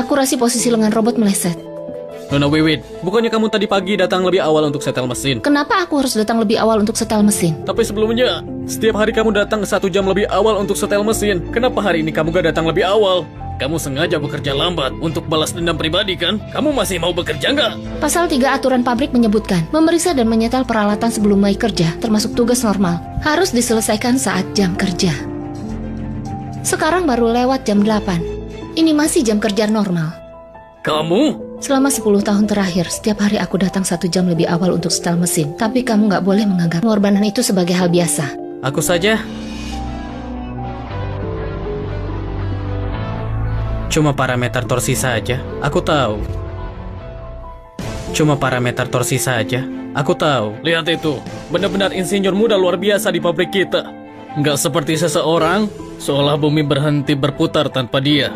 Akurasi posisi lengan robot meleset. Nona Wiwit, bukannya kamu tadi pagi datang lebih awal untuk setel mesin? Kenapa aku harus datang lebih awal untuk setel mesin? Tapi sebelumnya, setiap hari kamu datang 1 jam lebih awal untuk setel mesin. Kenapa hari ini kamu gak datang lebih awal? Kamu sengaja bekerja lambat untuk balas dendam pribadi kan? Kamu masih mau bekerja nggak? Pasal 3 aturan pabrik menyebutkan, memeriksa dan menyetel peralatan sebelum mulai kerja, termasuk tugas normal, harus diselesaikan saat jam kerja. Sekarang baru lewat jam 8. Ini masih jam kerja normal. Kamu? Selama 10 tahun terakhir, setiap hari aku datang 1 jam lebih awal untuk setel mesin. Tapi kamu nggak boleh menganggap pengorbanan itu sebagai hal biasa. Aku saja cuma parameter torsi saja. Aku tahu. Cuma parameter torsi saja. Aku tahu. Lihat itu. Benar-benar insinyur muda luar biasa di pabrik kita. Nggak seperti seseorang, seolah bumi berhenti berputar tanpa dia.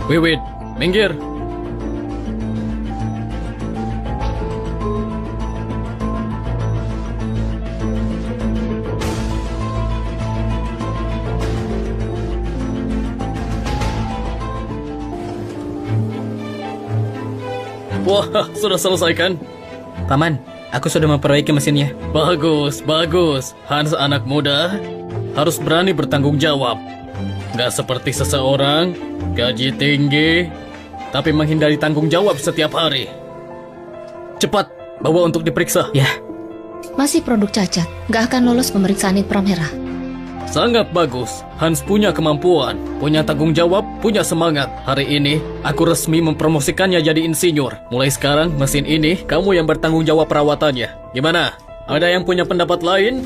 Wiwit, minggir. Wah, sudah selesai kan? Paman, aku sudah memperbaiki mesinnya. Bagus, bagus. Hans anak muda harus berani bertanggung jawab. Gak seperti seseorang, gaji tinggi, tapi menghindari tanggung jawab setiap hari. Cepat, bawa untuk diperiksa. Ya, Masih produk cacat, nggak akan lolos pemeriksaan infra merah. Sangat bagus. Hans punya kemampuan, punya tanggung jawab, punya semangat. Hari ini, aku resmi mempromosikannya jadi insinyur. Mulai sekarang, mesin ini, kamu yang bertanggung jawab perawatannya. Gimana? Ada yang punya pendapat lain?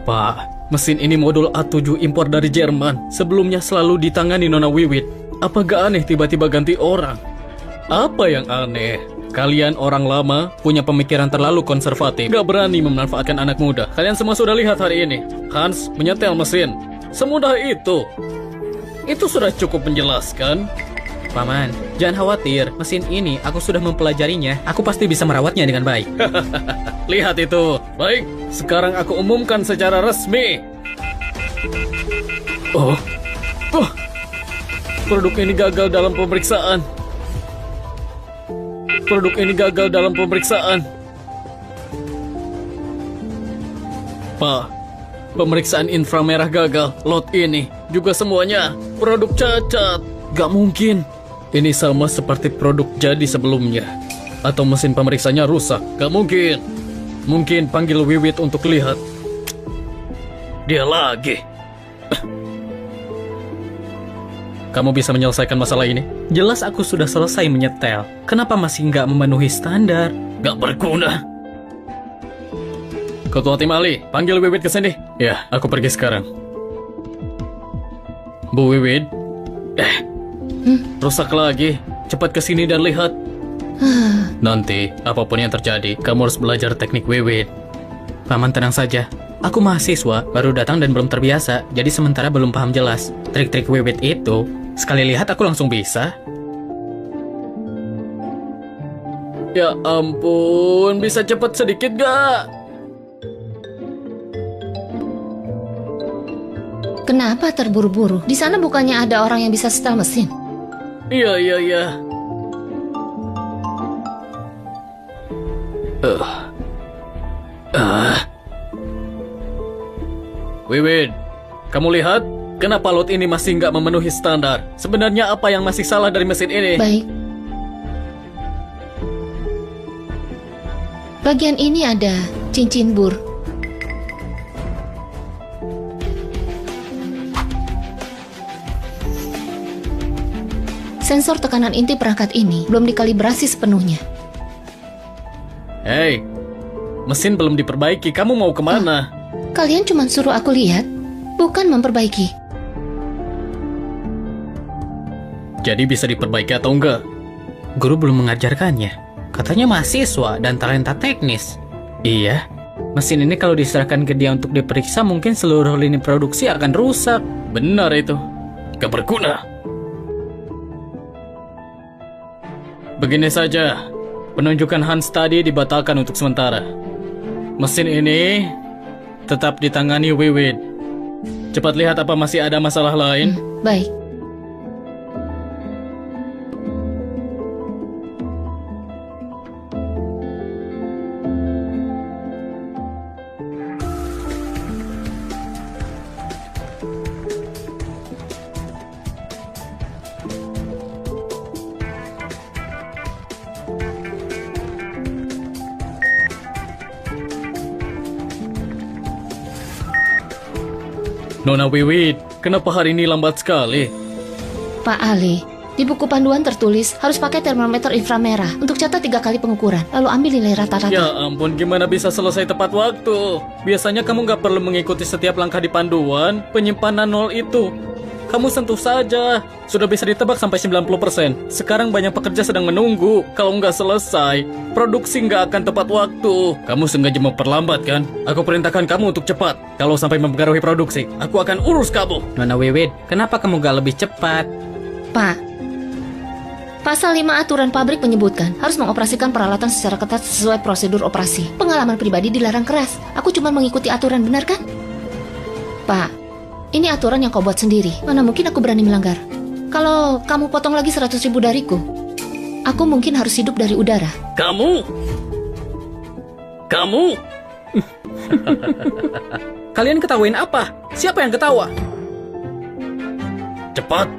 Pak, mesin ini modul A7 impor dari Jerman. Sebelumnya selalu ditangani Nona Wiwit. Apa gak aneh tiba-tiba ganti orang? Apa yang aneh? Kalian orang lama punya pemikiran terlalu konservatif. Gak berani memanfaatkan anak muda. Kalian semua sudah lihat hari ini. Hans menyetel mesin. Semudah itu. Itu sudah cukup menjelaskan. Paman, jangan khawatir. Mesin ini aku sudah mempelajarinya. Aku pasti bisa merawatnya dengan baik. Lihat itu. Baik, sekarang aku umumkan secara resmi. Oh. Produk ini gagal dalam pemeriksaan. Produk ini gagal dalam pemeriksaan. Pak, pemeriksaan inframerah gagal. Lot ini juga semuanya produk cacat. Gak mungkin. Ini sama seperti produk jadi sebelumnya. Atau mesin pemeriksanya rusak. Gak mungkin. Mungkin panggil Wiwit untuk lihat. Dia lagi. Kamu bisa menyelesaikan masalah ini? Jelas aku sudah selesai menyetel. Kenapa masih nggak memenuhi standar? Gak berguna. Ketua tim ahli, panggil Wiwit ke sini. Ya, aku pergi sekarang. Bu Wiwit. Rusak lagi. Cepat ke sini dan lihat. Nanti, apapun yang terjadi, kamu harus belajar teknik Wiwit. Paman tenang saja. Aku mahasiswa, baru datang dan belum terbiasa. Jadi sementara belum paham jelas. Trik-trik Wiwit itu, sekali lihat aku langsung bisa. Ya ampun, bisa cepat sedikit gak? Kenapa terburu-buru? Di sana bukannya ada orang yang bisa setel mesin? Iya. Wiwit, kamu lihat? Kenapa lot ini masih nggak memenuhi standar? Sebenarnya apa yang masih salah dari mesin ini? Baik. Bagian ini ada cincin bur. Sensor tekanan inti perangkat ini belum dikalibrasi sepenuhnya. Hei, mesin belum diperbaiki. Kamu mau kemana? Kalian cuma suruh aku lihat, bukan memperbaiki. Jadi bisa diperbaiki atau enggak? Guru belum mengajarkannya. Katanya mahasiswa dan talenta teknis. Iya, mesin ini kalau diserahkan ke dia untuk diperiksa, mungkin seluruh lini produksi akan rusak. Benar itu. Gak berguna. Begini saja, penunjukan Hans tadi dibatalkan untuk sementara. Mesin ini tetap ditangani Wiwit. Cepat lihat apa masih ada masalah lain. Baik. Nona Wiwit, kenapa hari ini lambat sekali? Pak Ali, di buku panduan tertulis harus pakai termometer inframerah untuk catat 3 kali pengukuran, lalu ambil nilai rata-rata. Ya ampun, gimana bisa selesai tepat waktu? Biasanya kamu nggak perlu mengikuti setiap langkah di panduan penyimpanan nol itu. Kamu sentuh saja, sudah bisa ditebak sampai 90%. Sekarang banyak pekerja sedang menunggu. Kalau nggak selesai, produksi nggak akan tepat waktu. Kamu sengaja memperlambat kan? Aku perintahkan kamu untuk cepat. Kalau sampai mempengaruhi produksi, aku akan urus kamu. Nona Wiwit, kenapa kamu gak lebih cepat? Pak, Pasal 5 aturan pabrik menyebutkan harus mengoperasikan peralatan secara ketat sesuai prosedur operasi. Pengalaman pribadi dilarang keras. Aku cuma mengikuti aturan, benar kan? Pak, ini aturan yang kau buat sendiri. Mana mungkin aku berani melanggar? Kalau kamu potong lagi 100.000 dariku, aku mungkin harus hidup dari udara. Kamu? Kalian ketawain apa? Siapa yang ketawa? Cepat,